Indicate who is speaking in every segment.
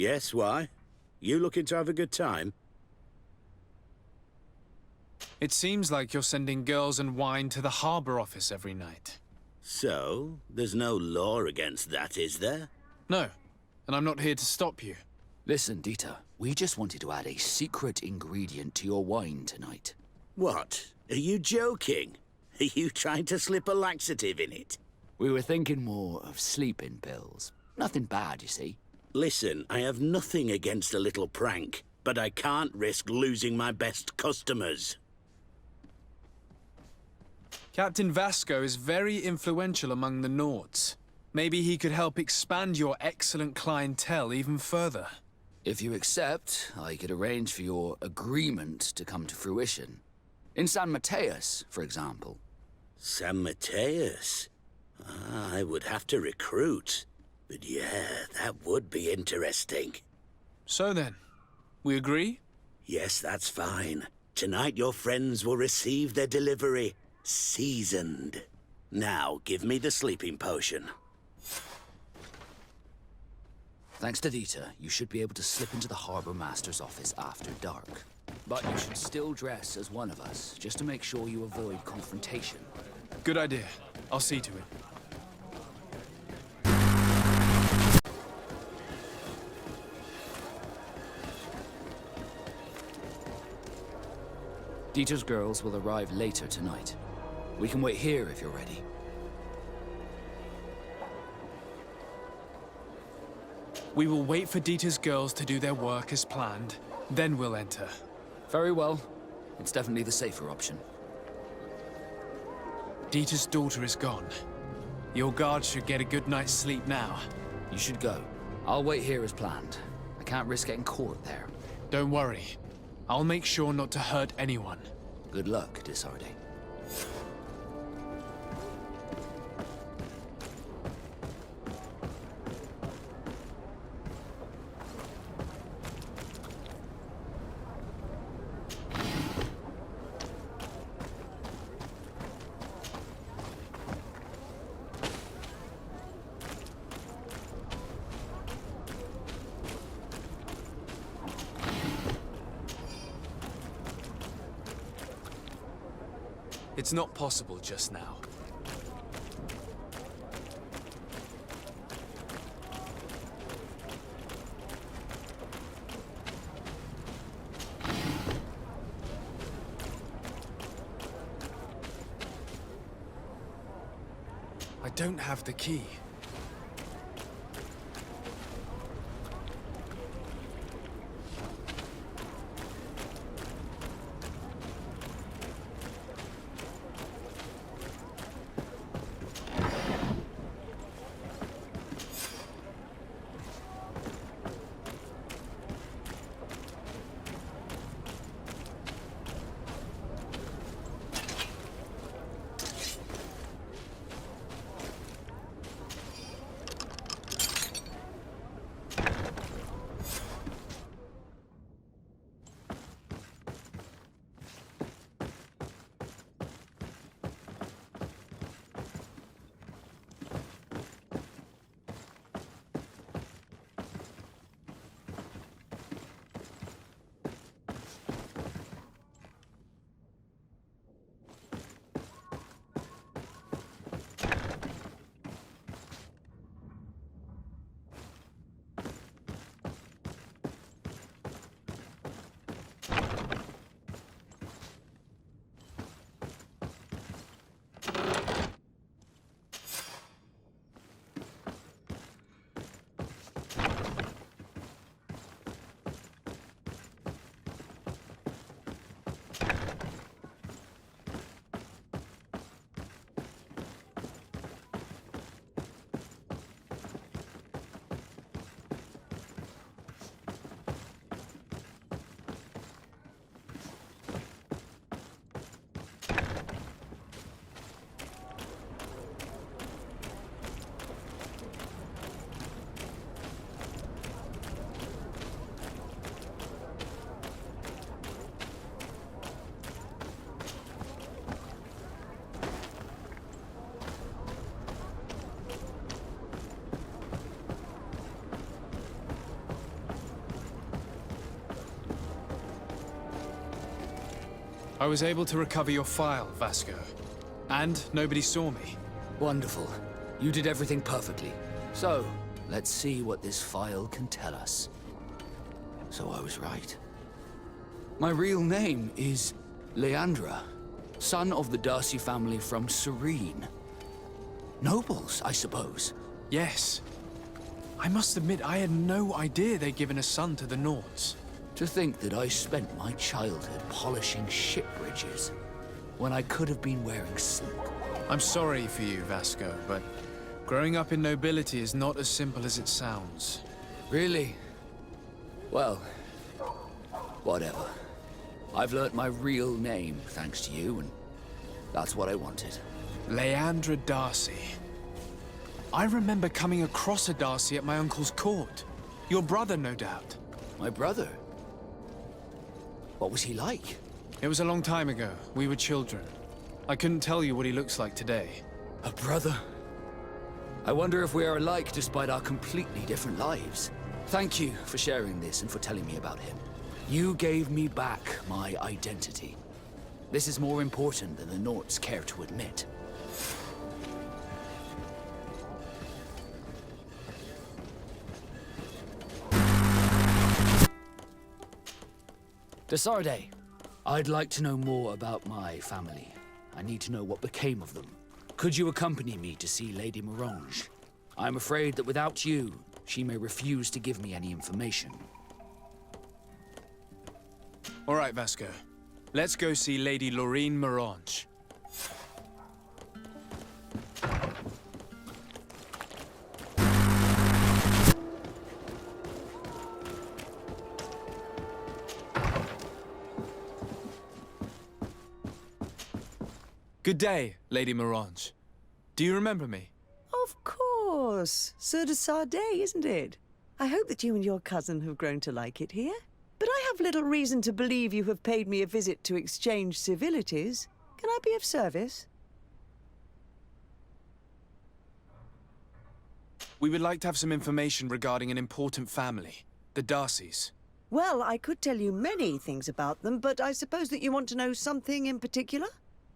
Speaker 1: Yes, why? You looking to have a good time?
Speaker 2: It seems like you're sending girls and wine to the harbour office every night.
Speaker 1: So, there's no law against that, is there?
Speaker 2: No, and I'm not here to stop you.
Speaker 3: Listen, Dieter, we just wanted to add a secret ingredient to your wine tonight.
Speaker 1: What? Are you joking? Are you trying to slip a laxative in it?
Speaker 3: We were thinking more of sleeping pills. Nothing bad, you see.
Speaker 1: Listen, I have nothing against a little prank, but I can't risk losing my best customers.
Speaker 2: Captain Vasco is very influential among the Nords. Maybe he could help expand your excellent clientele even further.
Speaker 3: If you accept, I could arrange for your agreement to come to fruition. In San Mateus, for example.
Speaker 1: San Mateus? I would have to recruit. But yeah, that would be interesting.
Speaker 2: So then, we agree?
Speaker 1: Yes, that's fine. Tonight your friends will receive their delivery. Seasoned. Now, give me the sleeping potion.
Speaker 3: Thanks to Dieter, you should be able to slip into the Harbour Master's office after dark. But you should still dress as one of us, just to make sure you avoid confrontation.
Speaker 2: Good idea. I'll see to it.
Speaker 3: Dieter's girls will arrive later tonight. We can wait here if you're ready.
Speaker 2: We will wait for Dieter's girls to do their work as planned, then we'll enter.
Speaker 3: Very well. It's definitely the safer option.
Speaker 2: Dieter's daughter is gone. Your guards should get a good night's sleep now.
Speaker 3: You should go. I'll wait here as planned. I can't risk getting caught there.
Speaker 2: Don't worry. I'll make sure not to hurt anyone.
Speaker 3: Good luck, Disarde.
Speaker 2: It's not possible just now. I don't have the key. I was able to recover your file, Vasco. And nobody saw me.
Speaker 3: Wonderful. You did everything perfectly. So, let's see what this file can tell us. So I was right. My real name is Leandra, son of the Darcy family from Serene. Nobles, I suppose.
Speaker 2: Yes. I must admit, I had no idea they'd given a son to the Nords.
Speaker 3: To think that I spent my childhood polishing ship bridges, when I could have been wearing silk.
Speaker 2: I'm sorry for you, Vasco, but growing up in nobility is not as simple as it sounds.
Speaker 3: Really? Well, whatever. I've learnt my real name, thanks to you, and that's what I wanted.
Speaker 2: Leandra Darcy. I remember coming across a Darcy at my uncle's court. Your brother, no doubt.
Speaker 3: My brother? What was he like?
Speaker 2: It was a long time ago. We were children. I couldn't tell you what he looks like today.
Speaker 3: A brother? I wonder if we are alike despite our completely different lives. Thank you for sharing this and for telling me about him. You gave me back my identity. This is more important than the Nords care to admit. Desarde, I'd like to know more about my family. I need to know what became of them. Could you accompany me to see Lady Morange? I'm afraid that without you, she may refuse to give me any information.
Speaker 2: All right, Vasco. Let's go see Lady Lorraine Morange. Good day, Lady Morange. Do you remember me?
Speaker 4: Of course. Sir de Sardet, isn't it? I hope that you and your cousin have grown to like it here. But I have little reason to believe you have paid me a visit to exchange civilities. Can I be of service?
Speaker 2: We would like to have some information regarding an important family, the Darcys.
Speaker 4: Well, I could tell you many things about them, but I suppose that you want to know something in particular?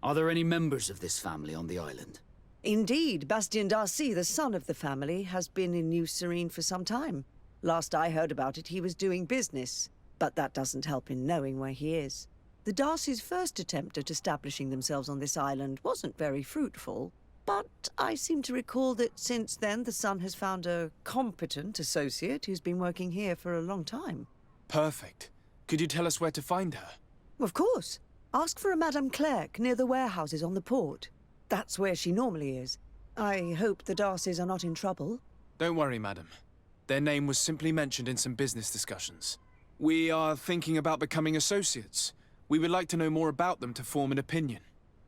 Speaker 3: Are there any members of this family on the island?
Speaker 4: Indeed, Bastien Darcy, the son of the family, has been in New Serene for some time. Last I heard about it, he was doing business. But that doesn't help in knowing where he is. The Darcys' first attempt at establishing themselves on this island wasn't very fruitful. But I seem to recall that since then the son has found a competent associate who's been working here for a long time.
Speaker 2: Perfect. Could you tell us where to find her?
Speaker 4: Of course. Ask for a Madame Clerc near the warehouses on the port. That's where she normally is. I hope the Darcys are not in trouble.
Speaker 2: Don't worry, madam. Their name was simply mentioned in some business discussions. We are thinking about becoming associates. We would like to know more about them to form an opinion.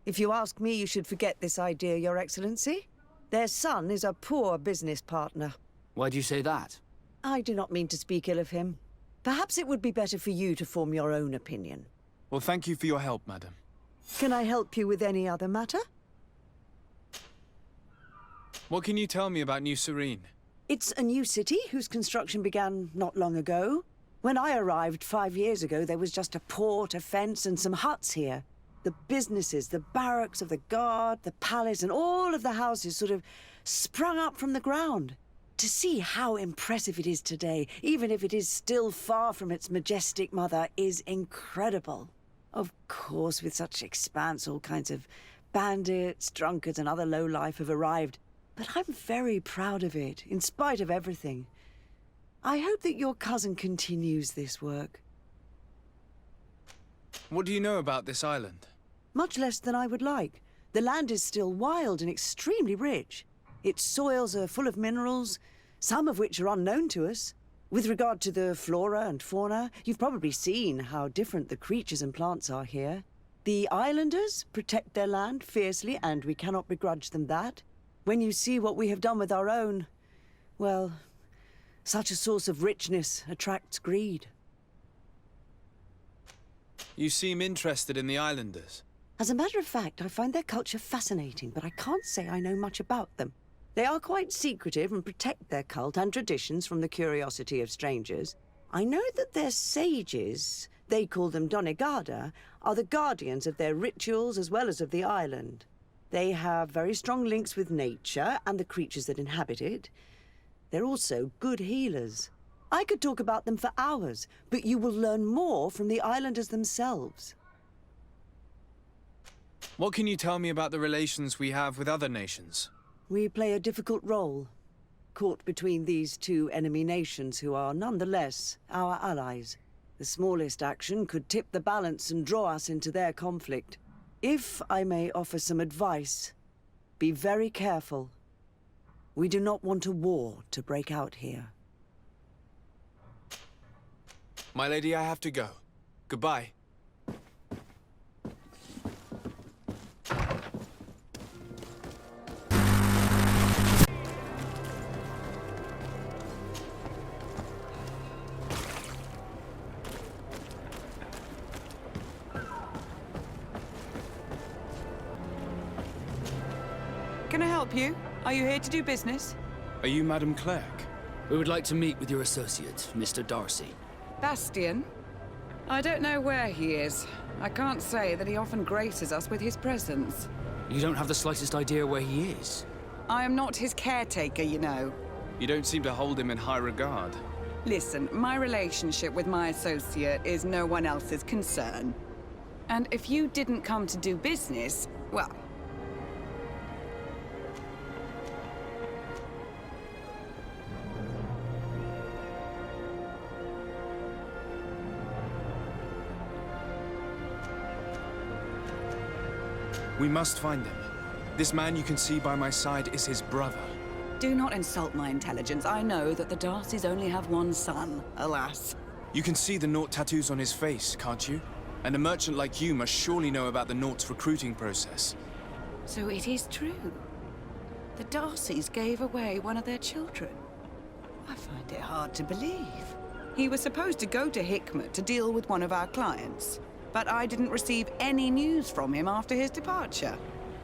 Speaker 4: If you ask me, you should forget this idea, Your Excellency. Their son is a poor business partner.
Speaker 3: Why do you say that?
Speaker 4: I do not mean to speak ill of him. Perhaps it would be better for you to form your own opinion.
Speaker 2: Well, thank you for your help, madam.
Speaker 4: Can I help you with any other matter?
Speaker 2: What can you tell me about New Serene?
Speaker 4: It's a new city whose construction began not long ago. When I arrived 5 years ago, there was just a port, a fence, and some huts here. The businesses, the barracks of the guard, the palace, and all of the houses sort of sprung up from the ground. To see how impressive it is today, even if it is still far from its majestic mother, is incredible. Of course, with such expanse, all kinds of bandits, drunkards, and other lowlife have arrived. But I'm very proud of it, in spite of everything. I hope that your cousin continues this work.
Speaker 2: What do you know about this island?
Speaker 4: Much less than I would like. The land is still wild and extremely rich. Its soils are full of minerals, some of which are unknown to us. With regard to the flora and fauna, you've probably seen how different the creatures and plants are here. The islanders protect their land fiercely, and we cannot begrudge them that. When you see what we have done with our own, well, such a source of richness attracts greed.
Speaker 2: You seem interested in the islanders.
Speaker 4: As a matter of fact, I find their culture fascinating, but I can't say I know much about them. They are quite secretive and protect their cult and traditions from the curiosity of strangers. I know that their sages, they call them Donegada, are the guardians of their rituals as well as of the island. They have very strong links with nature and the creatures that inhabit it. They're also good healers. I could talk about them for hours, but you will learn more from the islanders themselves.
Speaker 2: What can you tell me about the relations we have with other nations?
Speaker 4: We play a difficult role, caught between these two enemy nations who are nonetheless our allies. The smallest action could tip the balance and draw us into their conflict. If I may offer some advice, be very careful. We do not want a war to break out here.
Speaker 2: My lady, I have to go. Goodbye.
Speaker 5: Can I help you? Are you here to do business?
Speaker 2: Are you Madam Clerk?
Speaker 3: We would like to meet with your associate, Mr. Darcy.
Speaker 5: Bastian? I don't know where he is. I can't say that he often graces us with his presence.
Speaker 3: You don't have the slightest idea where he is?
Speaker 5: I am not his caretaker, you know.
Speaker 2: You don't seem to hold him in high regard.
Speaker 5: Listen, my relationship with my associate is no one else's concern. And if you didn't come to do business, well...
Speaker 2: We must find him. This man you can see by my side is his brother.
Speaker 5: Do not insult my intelligence. I know that the Darcys only have one son, alas.
Speaker 2: You can see the Naught tattoos on his face, can't you? And a merchant like you must surely know about the Naught's recruiting process.
Speaker 5: So it is true. The Darcys gave away one of their children. I find it hard to believe. He was supposed to go to Hikmet to deal with one of our clients, but I didn't receive any news from him after his departure.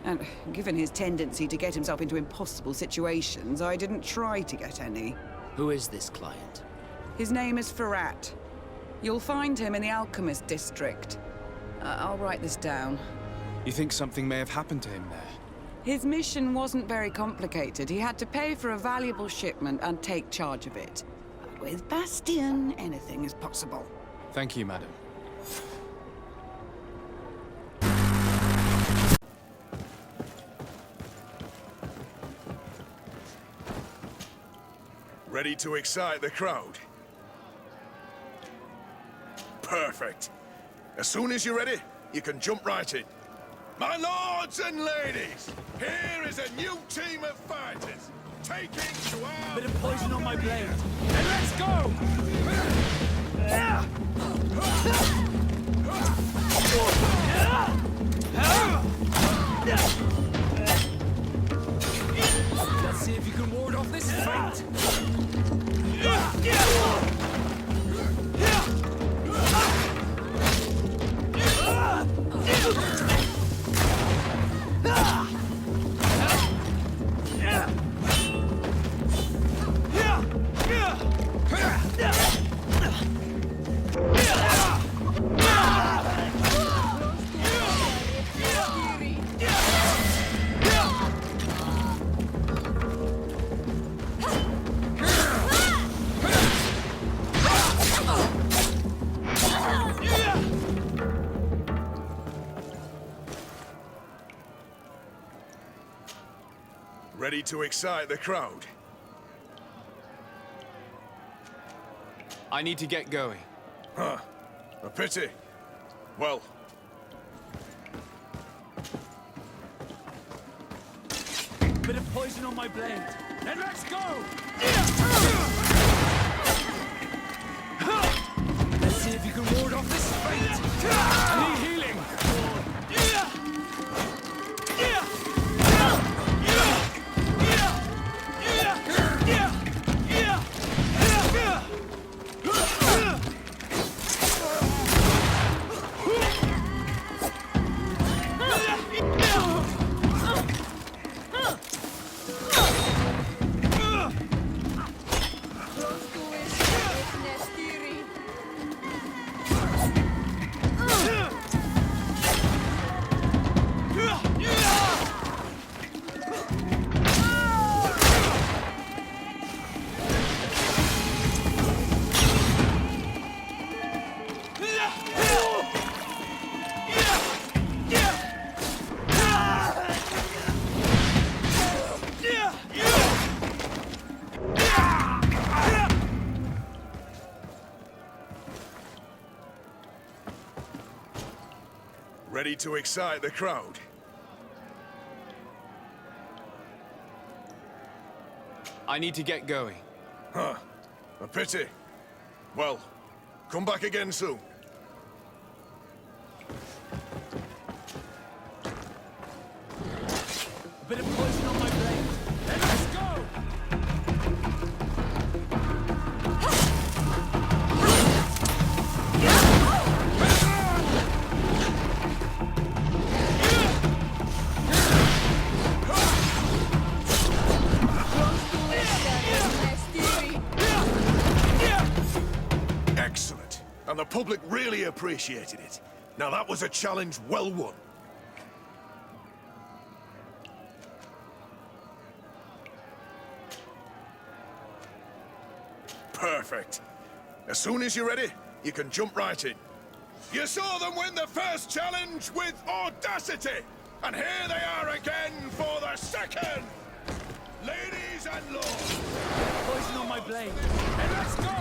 Speaker 5: And given his tendency to get himself into impossible situations, I didn't try to get any.
Speaker 3: Who is this client?
Speaker 5: His name is Ferrat. You'll find him in the Alchemist District. I'll write this down.
Speaker 2: You think something may have happened to him there?
Speaker 5: His mission wasn't very complicated. He had to pay for a valuable shipment and take charge of it. But with Bastian, anything is possible.
Speaker 2: Thank you, madam.
Speaker 6: Ready to excite the crowd? Perfect. As soon as you're ready, you can jump right in. My lords and ladies, here is a new team of fighters, taking to our...
Speaker 3: Bit of poison on my blade.
Speaker 6: And let's go!
Speaker 3: Let's see if you can ward off this fight.
Speaker 6: Ready to excite the crowd?
Speaker 2: I need to get going.
Speaker 6: Huh. A pity. Well...
Speaker 3: Bit of poison on my blade. Then let's go! Let's see if you can ward off this fate. I need healing.
Speaker 6: Ready to excite the crowd?
Speaker 2: I need to get going.
Speaker 6: Huh. A pity. Well, come back again soon.
Speaker 3: A bit of poison on my blade. Then let's go!
Speaker 6: Excellent. And the public really appreciated it. Now that was a challenge well won. Perfect. As soon as you're ready, you can jump right in. You saw them win the first challenge with audacity! And here they are again for the second! Ladies and lords!
Speaker 3: Poison on my blade. Then let's go!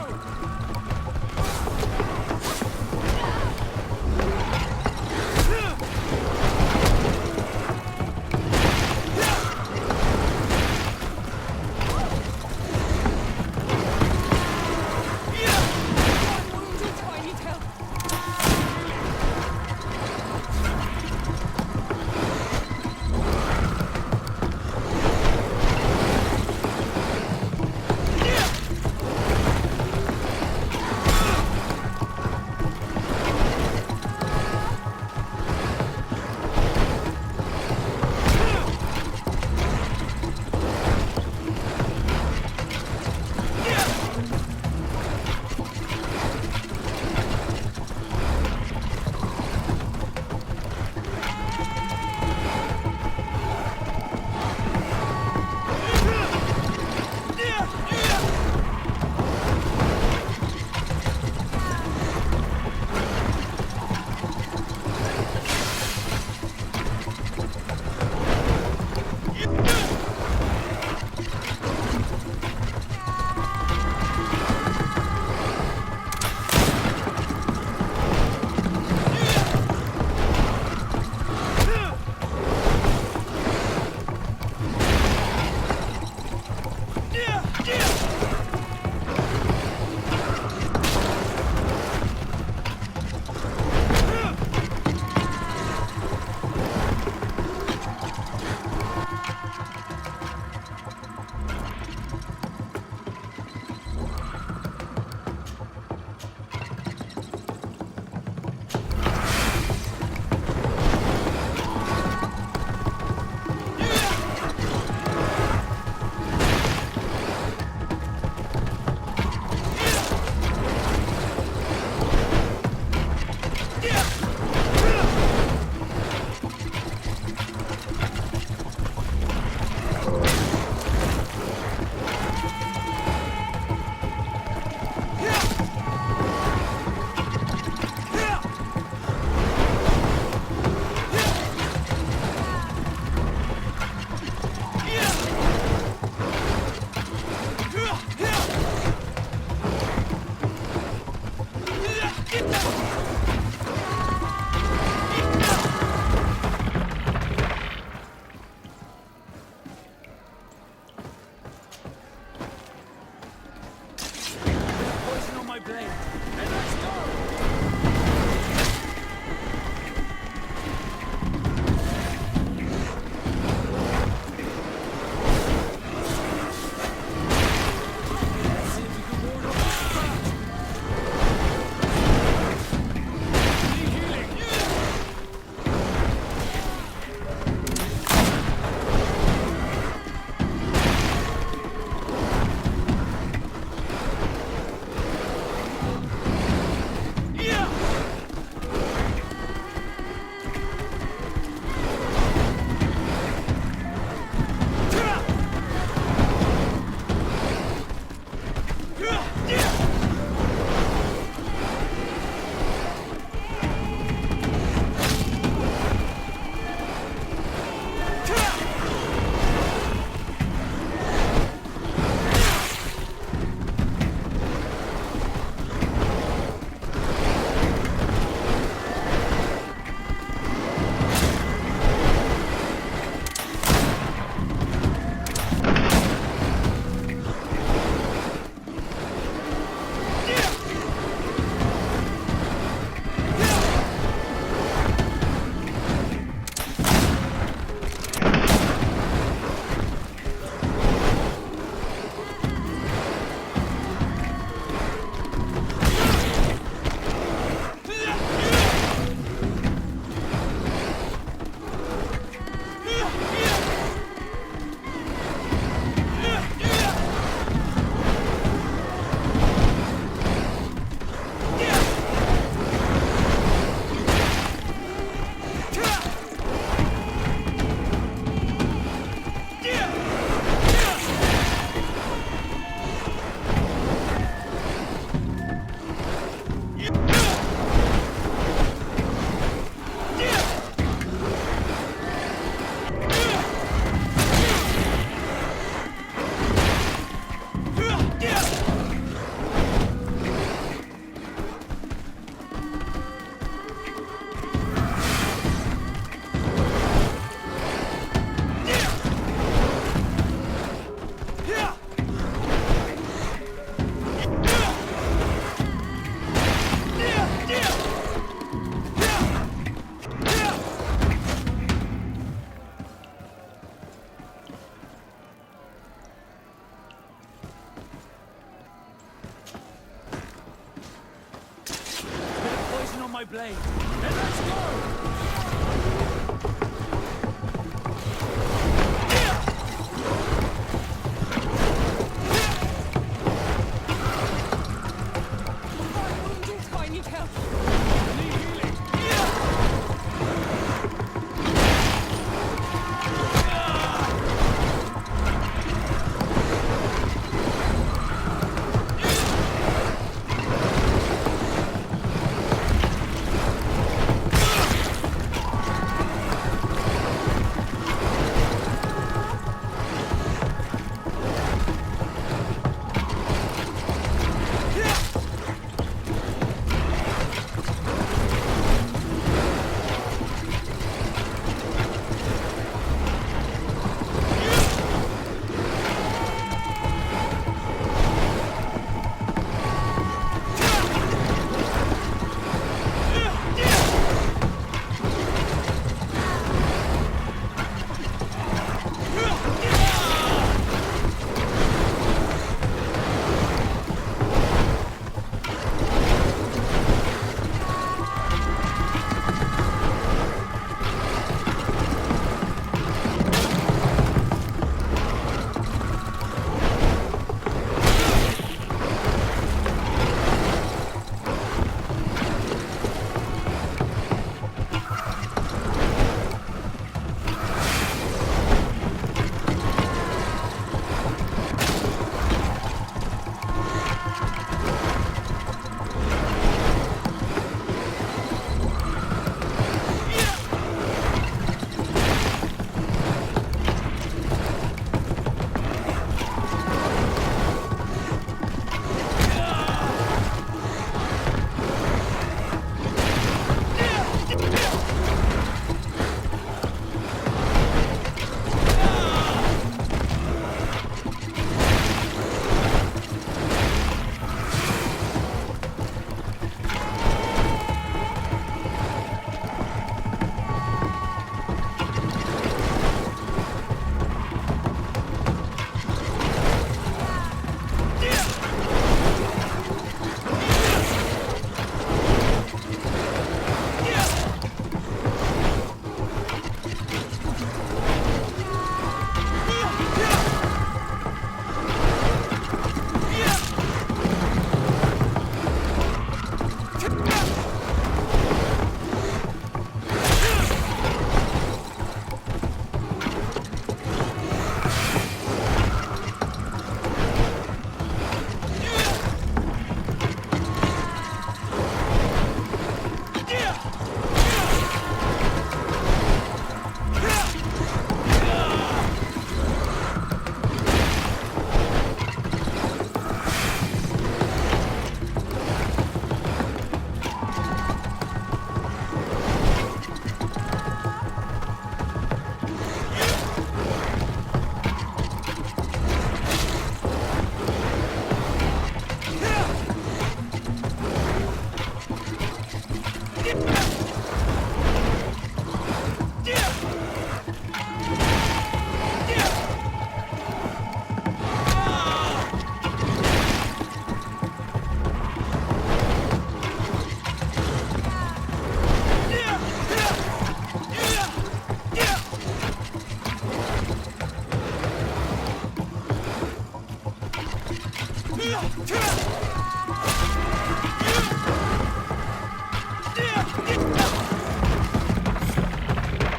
Speaker 7: blade. Then let's go! I need help.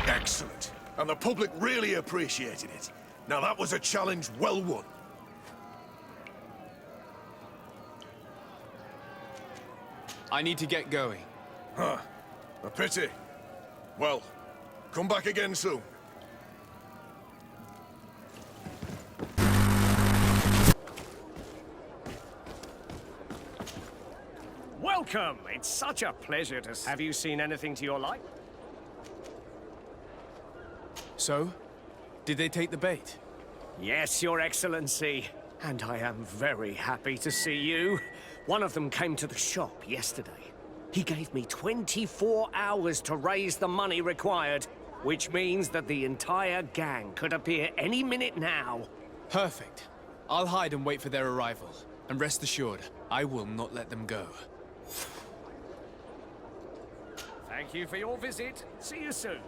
Speaker 6: Excellent. And the public really appreciated it. Now that was a challenge well won.
Speaker 2: I need to get going.
Speaker 6: Huh. A pity. Well, come back again soon.
Speaker 7: Welcome! It's such a pleasure to... Have you seen anything to your like?
Speaker 2: So? Did they take the bait?
Speaker 7: Yes, Your Excellency. And I am very happy to see you. One of them came to the shop yesterday. He gave me 24 hours to raise the money required, which means that the entire gang could appear any minute now.
Speaker 2: Perfect. I'll hide and wait for their arrival. And rest assured, I will not let them go.
Speaker 7: Thank you for your visit. See you soon.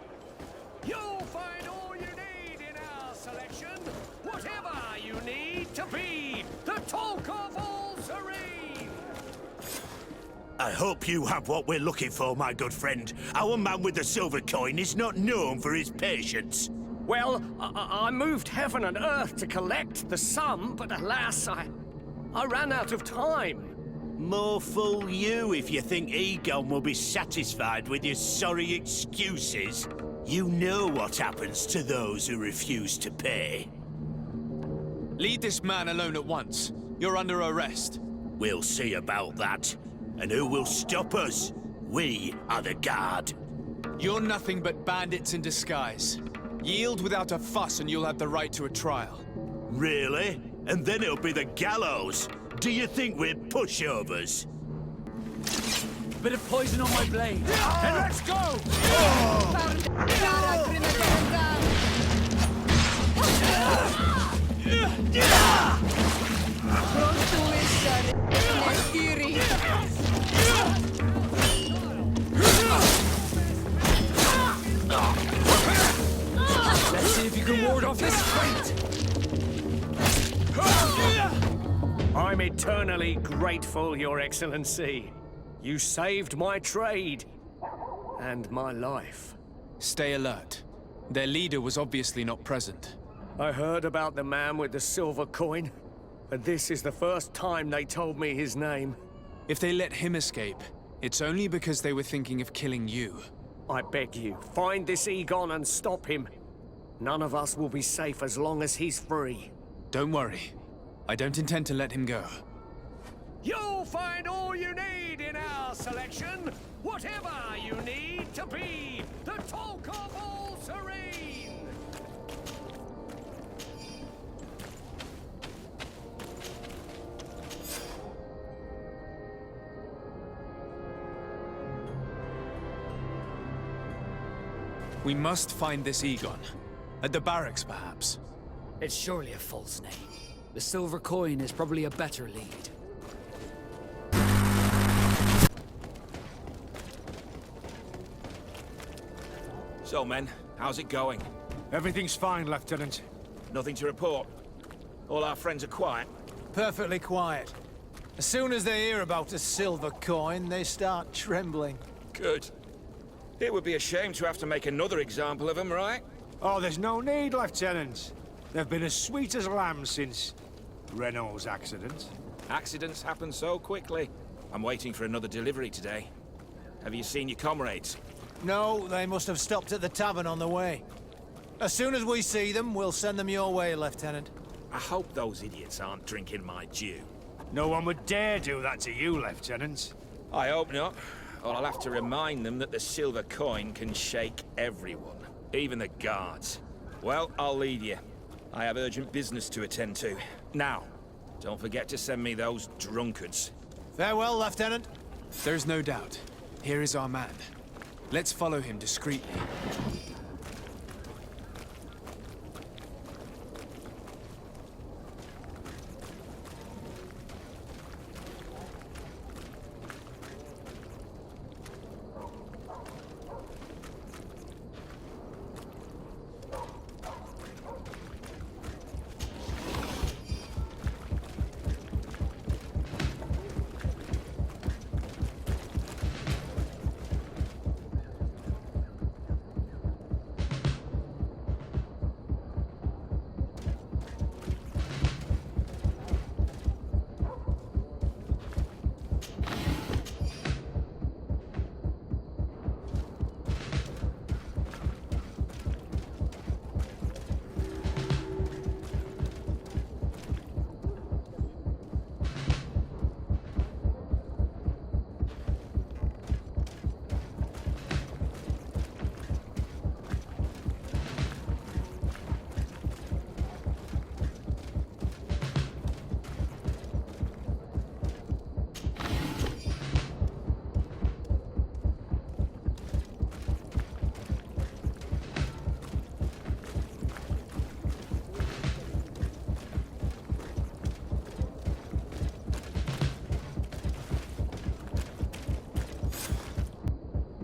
Speaker 7: You'll find all you need in our selection. Whatever you need to be the talk of all serene.
Speaker 1: I hope you have what we're looking for, my good friend. Our man with the silver coin is not known for his patience.
Speaker 7: Well, I moved heaven and earth to collect the sum, but alas, I ran out of time.
Speaker 1: More fool you if you think Egon will be satisfied with your sorry excuses. You know what happens to those who refuse to pay.
Speaker 2: Leave this man alone at once. You're under arrest.
Speaker 1: We'll see about that. And who will stop us? We are the guard.
Speaker 2: You're nothing but bandits in disguise. Yield without a fuss and you'll have the right to a trial.
Speaker 1: Really? And then it'll be the gallows. Do you think we're pushovers?
Speaker 3: Bit of poison on my blade. And let's go! Let's see if you can ward off this fight.
Speaker 7: I'm eternally grateful, Your Excellency. You saved my trade and my life.
Speaker 2: Stay alert. Their leader was obviously not present.
Speaker 7: I heard about the man with the silver coin, but this is the first time they told me his name.
Speaker 2: If they let him escape, it's only because they were thinking of killing you.
Speaker 7: I beg you, find this Egon and stop him. None of us will be safe as long as he's free.
Speaker 2: Don't worry. I don't intend to let him go.
Speaker 7: You'll find all you need in our selection. Whatever you need to be the talk of all serene.
Speaker 2: We must find this Egon. At the barracks, perhaps.
Speaker 3: It's surely a false name. The silver coin is probably a better lead.
Speaker 8: So, men, how's it going?
Speaker 9: Everything's fine, Lieutenant.
Speaker 8: Nothing to report? All our friends are quiet?
Speaker 9: Perfectly quiet. As soon as they hear about a silver coin, they start trembling.
Speaker 8: Good. It would be a shame to have to make another example of them, right?
Speaker 9: Oh, there's no need, Lieutenant. They've been as sweet as lambs since Renault's accident.
Speaker 8: Accidents happen so quickly. I'm waiting for another delivery today. Have you seen your comrades?
Speaker 9: No, they must have stopped at the tavern on the way. As soon as we see them, we'll send them your way, Lieutenant.
Speaker 8: I hope those idiots aren't drinking my dew.
Speaker 9: No one would dare do that to you, Lieutenant.
Speaker 8: I hope not. Or I'll have to remind them that the silver coin can shake everyone, even the guards. Well, I'll leave you. I have urgent business to attend to. Now, don't forget to send me those drunkards.
Speaker 9: Farewell, Lieutenant.
Speaker 2: There's no doubt. Here is our man. Let's follow him discreetly.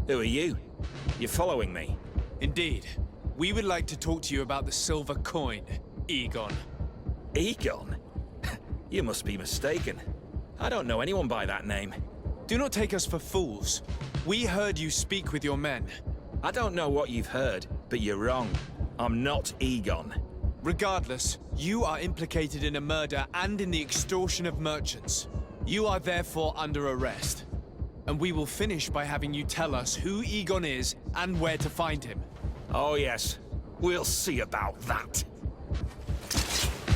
Speaker 8: Who are you? You're following me?
Speaker 2: Indeed. We would like to talk to you about the silver coin, Egon.
Speaker 8: Egon? You must be mistaken. I don't know anyone by that name.
Speaker 2: Do not take us for fools. We heard you speak with your men.
Speaker 8: I don't know what you've heard, but you're wrong. I'm not Egon.
Speaker 2: Regardless, you are implicated in a murder and in the extortion of merchants. You are therefore under arrest. And we will finish by having you tell us who Egon is and where to find him.
Speaker 8: Oh yes, we'll see about that.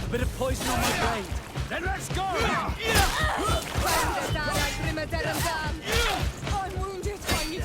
Speaker 7: A bit of poison on my blade. Then let's go!
Speaker 10: I'm wounded. I need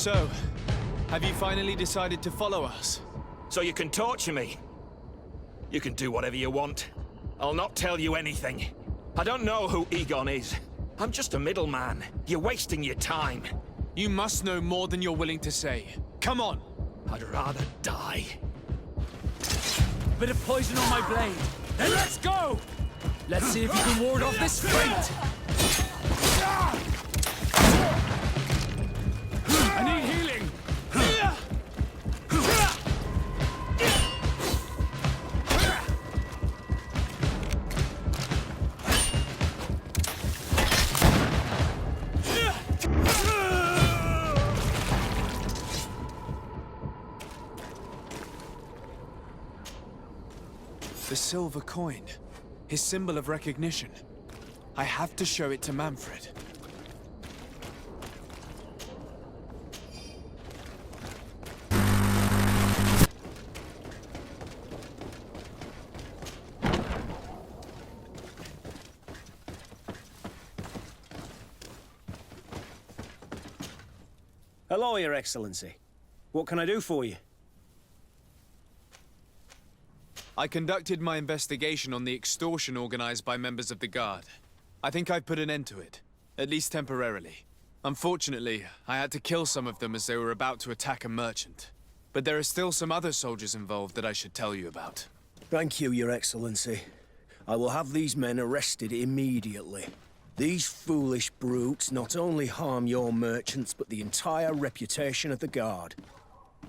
Speaker 2: So, have you finally decided to follow us?
Speaker 8: So you can torture me. You can do whatever you want. I'll not tell you anything. I don't know who Egon is. I'm just a middleman. You're wasting your time.
Speaker 2: You must know more than you're willing to say. Come on!
Speaker 8: I'd rather die.
Speaker 7: A bit of poison on my blade. Then let's go! Let's see if you can ward off this fate! I need healing!
Speaker 2: The silver coin. His symbol of recognition. I have to show it to Manfred.
Speaker 7: Hello, Your Excellency. What can I do for you?
Speaker 2: I conducted my investigation on the extortion organized by members of the Guard. I think I've put an end to it, at least temporarily. Unfortunately, I had to kill some of them as they were about to attack a merchant. But there are still some other soldiers involved that I should tell you about.
Speaker 11: Thank you, Your Excellency. I will have these men arrested immediately. These foolish brutes not only harm your merchants, but the entire reputation of the Guard.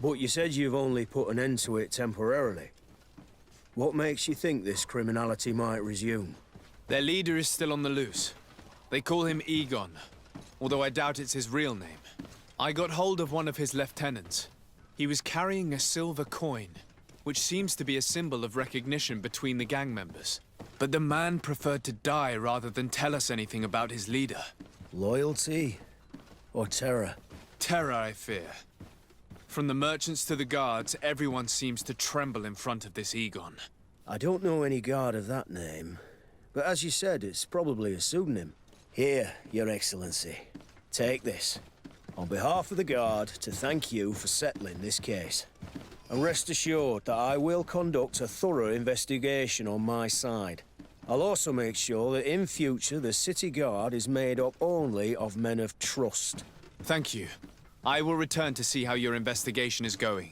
Speaker 11: But you said you've only put an end to it temporarily. What makes you think this criminality might resume?
Speaker 2: Their leader is still on the loose. They call him Egon, although I doubt it's his real name. I got hold of one of his lieutenants. He was carrying a silver coin, which seems to be a symbol of recognition between the gang members. But the man preferred to die rather than tell us anything about his leader.
Speaker 11: Loyalty? Or terror?
Speaker 2: Terror, I fear. From the merchants to the guards, everyone seems to tremble in front of this Egon.
Speaker 11: I don't know any guard of that name. But as you said, it's probably a pseudonym. Here, Your Excellency. Take this. On behalf of the Guard, to thank you for settling this case. And rest assured that I will conduct a thorough investigation on my side. I'll also make sure that in future the City Guard is made up only of men of trust.
Speaker 2: Thank you. I will return to see how your investigation is going.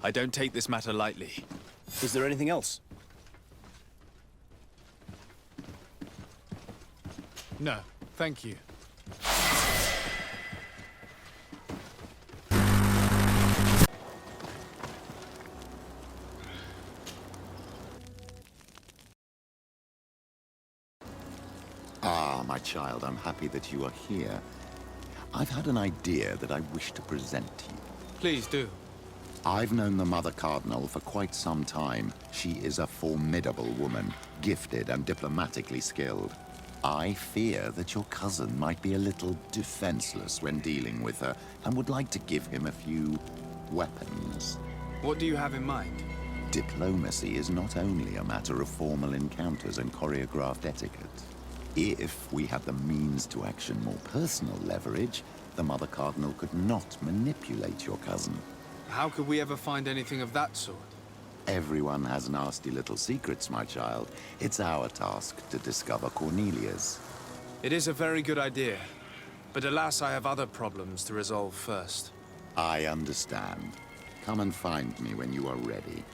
Speaker 2: I don't take this matter lightly.
Speaker 10: Is there anything else?
Speaker 2: No, thank you.
Speaker 12: Ah, my child, I'm happy that you are here. I've had an idea that I wish to present to you.
Speaker 2: Please do.
Speaker 12: I've known the Mother Cardinal for quite some time. She is a formidable woman, gifted and diplomatically skilled. I fear that your cousin might be a little defenseless when dealing with her, and would like to give him a few weapons.
Speaker 2: What do you have in mind?
Speaker 12: Diplomacy is not only a matter of formal encounters and choreographed etiquette. If we had the means to action more personal leverage, the Mother Cardinal could not manipulate your cousin.
Speaker 2: How could we ever find anything of that sort?
Speaker 12: Everyone has nasty little secrets, my child. It's our task to discover Cornelia's.
Speaker 2: It is a very good idea, but alas, I have other problems to resolve first.
Speaker 12: I understand. Come and find me when you are ready.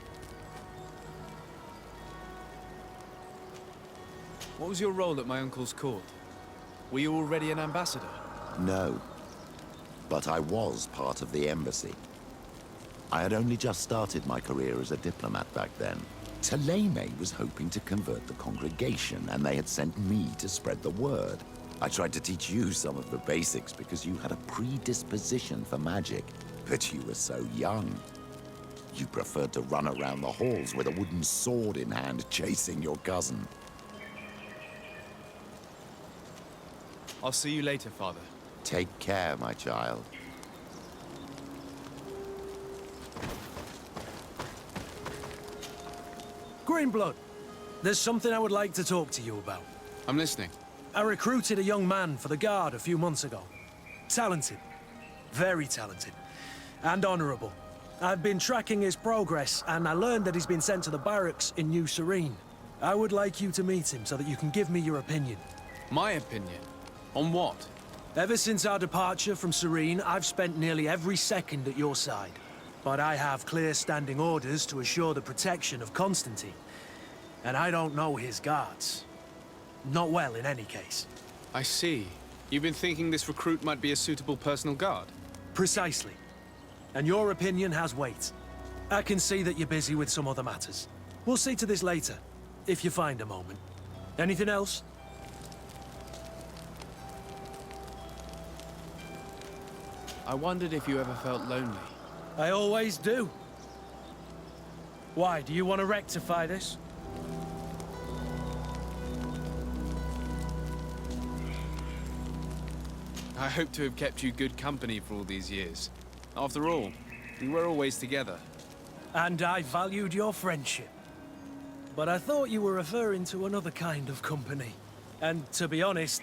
Speaker 2: What was your role at my uncle's court? Were you already an ambassador?
Speaker 12: No, but I was part of the embassy. I had only just started my career as a diplomat back then. Taleme was hoping to convert the congregation, and they had sent me to spread the word. I tried to teach you some of the basics because you had a predisposition for magic, but you were so young. You preferred to run around the halls with a wooden sword in hand, chasing your cousin.
Speaker 2: I'll see you later, Father.
Speaker 12: Take care, my child.
Speaker 13: Greenblood, there's something I would like to talk to you about.
Speaker 2: I'm listening.
Speaker 13: I recruited a young man for the Guard a few months ago. Talented. Very talented. And honorable. I've been tracking his progress, and I learned that he's been sent to the barracks in New Serene. I would like you to meet him so that you can give me your opinion.
Speaker 2: My opinion? On what?
Speaker 13: Ever since our departure from Serene, I've spent nearly every second at your side. But I have clear standing orders to assure the protection of Constantine. And I don't know his guards. Not well, in any case.
Speaker 2: I see. You've been thinking this recruit might be a suitable personal guard?
Speaker 13: Precisely. And your opinion has weight. I can see that you're busy with some other matters. We'll see to this later, if you find a moment. Anything else?
Speaker 2: I wondered if you ever felt lonely.
Speaker 13: I always do. Why, do you want to rectify this?
Speaker 2: I hope to have kept you good company for all these years. After all, we were always together.
Speaker 13: And I valued your friendship. But I thought you were referring to another kind of company. And to be honest,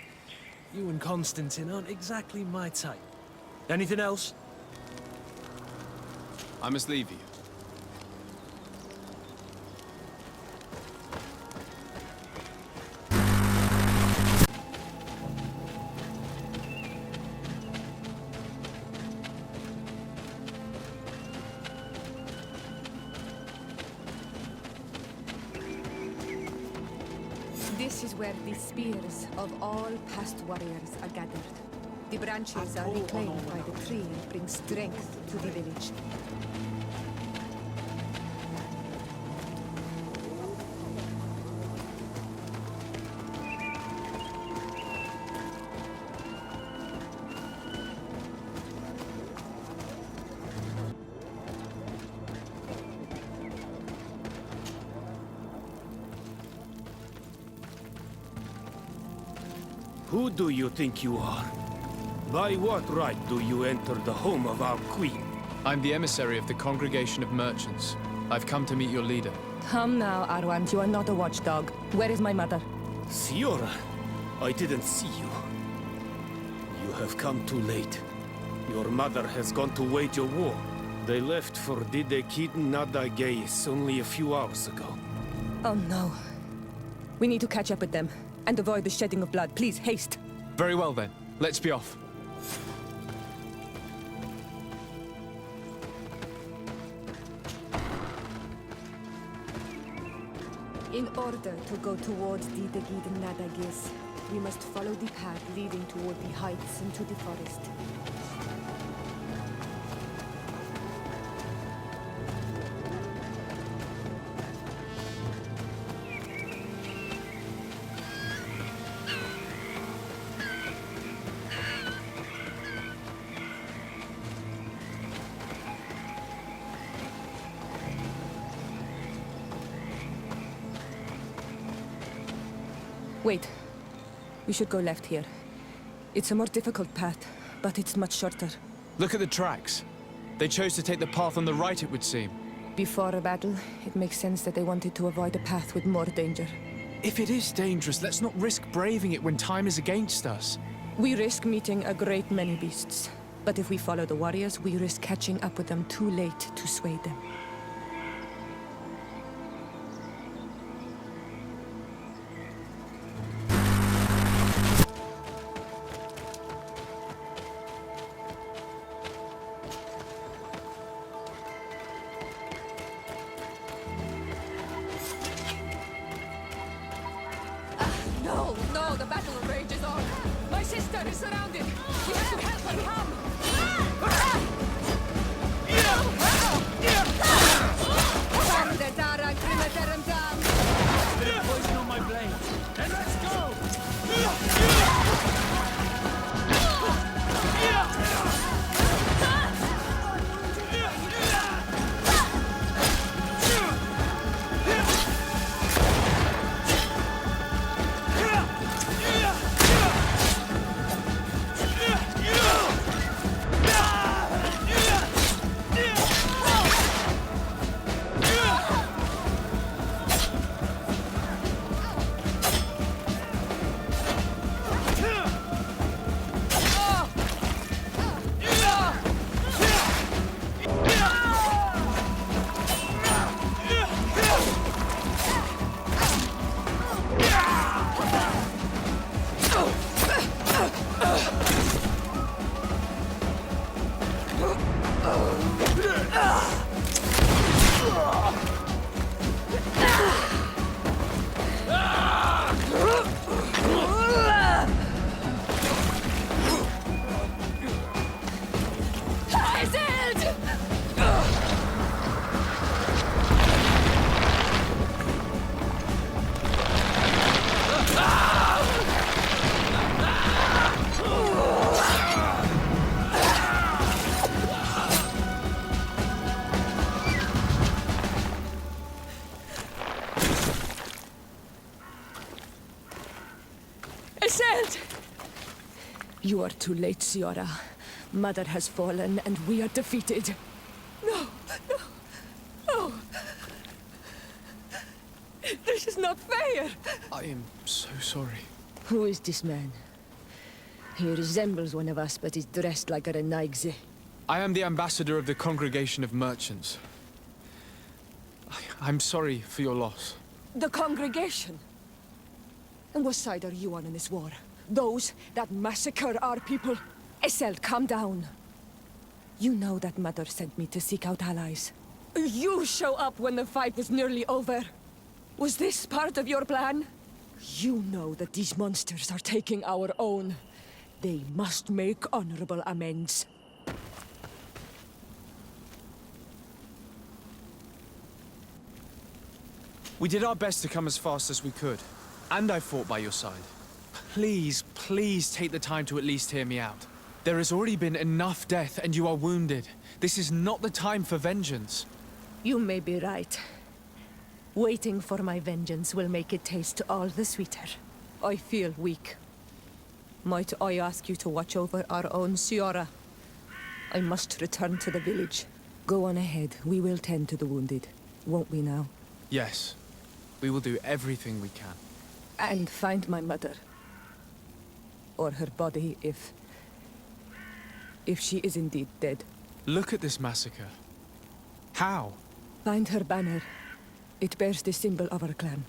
Speaker 13: you and Constantine aren't exactly my type. Anything else?
Speaker 2: I must leave you.
Speaker 14: This is where the spears of all past warriors are gathered. The branches are reclaimed by the tree and bring strength to the village.
Speaker 10: Who do you think you are? By what right do you enter the home of our queen?
Speaker 2: I'm the emissary of the Congregation of Merchants. I've come to meet your leader.
Speaker 15: Come now, Arwand. You are not a watchdog. Where is my mother?
Speaker 10: Siora, I didn't see you. You have come too late. Your mother has gone to wage a war. They left for Didekid Nadagais only a few hours ago.
Speaker 15: Oh no. We need to catch up with them and avoid the shedding of blood. Please, haste.
Speaker 2: Very well then. Let's be off.
Speaker 14: In order to go towards Didekid Nadagais, we must follow the path leading toward the heights into the forest.
Speaker 15: Wait. We should go left here. It's a more difficult path, but it's much shorter.
Speaker 2: Look at the tracks. They chose to take the path on the right, it would seem.
Speaker 15: Before a battle, it makes sense that they wanted to avoid a path with more danger.
Speaker 2: If it is dangerous, let's not risk braving it when time is against us.
Speaker 15: We risk meeting a great many beasts. But if we follow the warriors, we risk catching up with them too late to sway them. No, the battle rages on. My sister is surrounded. We have to help her. Come.
Speaker 10: Poison on my blade. Then let's go!
Speaker 15: You are too late, Siora. Mother has fallen, and we are defeated. No. This is not fair.
Speaker 2: I am so sorry.
Speaker 15: Who is this man? He resembles one of us, but is dressed like a Renaigze.
Speaker 2: I am the ambassador of the Congregation of Merchants. I'm sorry for your loss.
Speaker 15: The congregation? And what side are you on in this war? Those that massacre our people? Esselt, calm down. You know that Mother sent me to seek out allies. You show up when the fight was nearly over. Was this part of your plan? You know that these monsters are taking our own. They must make honorable amends.
Speaker 2: We did our best to come as fast as we could. And I fought by your side. Please, please take the time to at least hear me out. There has already been enough death, and you are wounded. This is not the time for vengeance.
Speaker 15: You may be right. Waiting for my vengeance will make it taste all the sweeter. I feel weak. might I ask you to watch over our own Siora? I must return to the village. Go on ahead. We will tend to the wounded, won't we now?
Speaker 2: Yes. We will do everything we can.
Speaker 15: And find my mother. Or her body, if she is indeed dead.
Speaker 2: Look at this massacre. How?
Speaker 15: Find her banner. It bears the symbol of our clan.